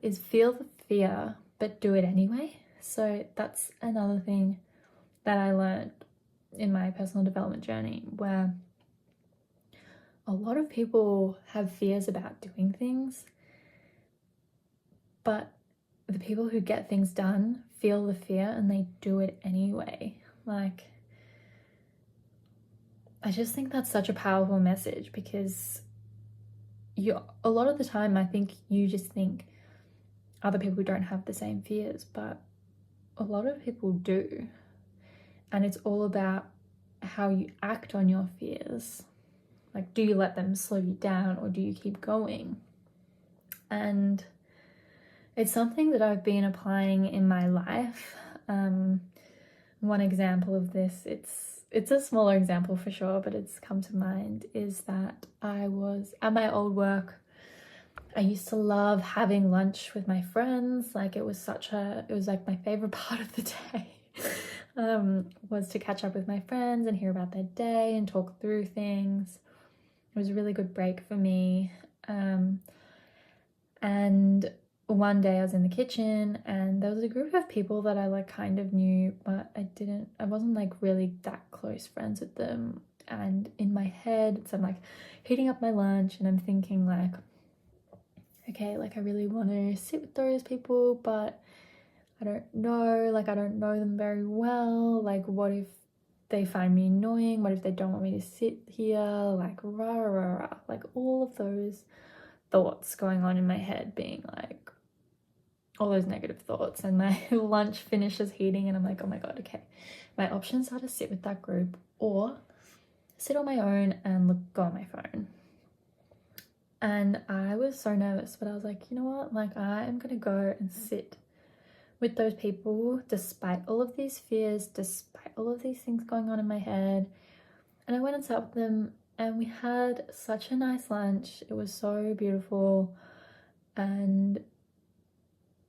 is feel the fear, but do it anyway. So that's another thing that I learned in my personal development journey, where a lot of people have fears about doing things, but the people who get things done feel the fear and they do it anyway. Like, I just think that's such a powerful message, because a lot of the time I think you just think other people don't have the same fears, but a lot of people do. And it's all about how you act on your fears. Like, do you let them slow you down, or do you keep going? And it's something that I've been applying in my life. One example of this, it's a smaller example for sure, but it's come to mind, is that I was at my old work. I used to love having lunch with my friends. Like, it was like my favorite part of the day. Was to catch up with my friends and hear about their day and talk through things. It was a really good break for me. And one day I was in the kitchen and there was a group of people that I like kind of knew, but I wasn't like really that close friends with them. And in my head, so I'm like heating up my lunch and I'm thinking like, okay, like I really want to sit with those people, but I don't know them very well. Like, what if they find me annoying? What if they don't want me to sit here? Like, rah, rah, rah. Like, all of those thoughts going on in my head, being like, all those negative thoughts. And my lunch finishes heating and I'm like, oh my God, okay. My options are to sit with that group or sit on my own and go on my phone. And I was so nervous, but I was like, you know what? Like, I am going to go and sit with those people despite all of these fears, despite all of these things going on in my head. And I went and sat with them and we had such a nice lunch. It was so beautiful. And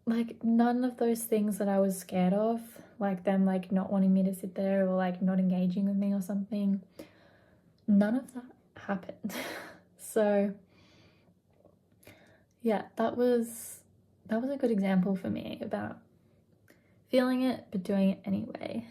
like, none of those things that I was scared of, like them like not wanting me to sit there or like not engaging with me or something, none of that happened. So yeah, that was a good example for me about feeling it but doing it anyway.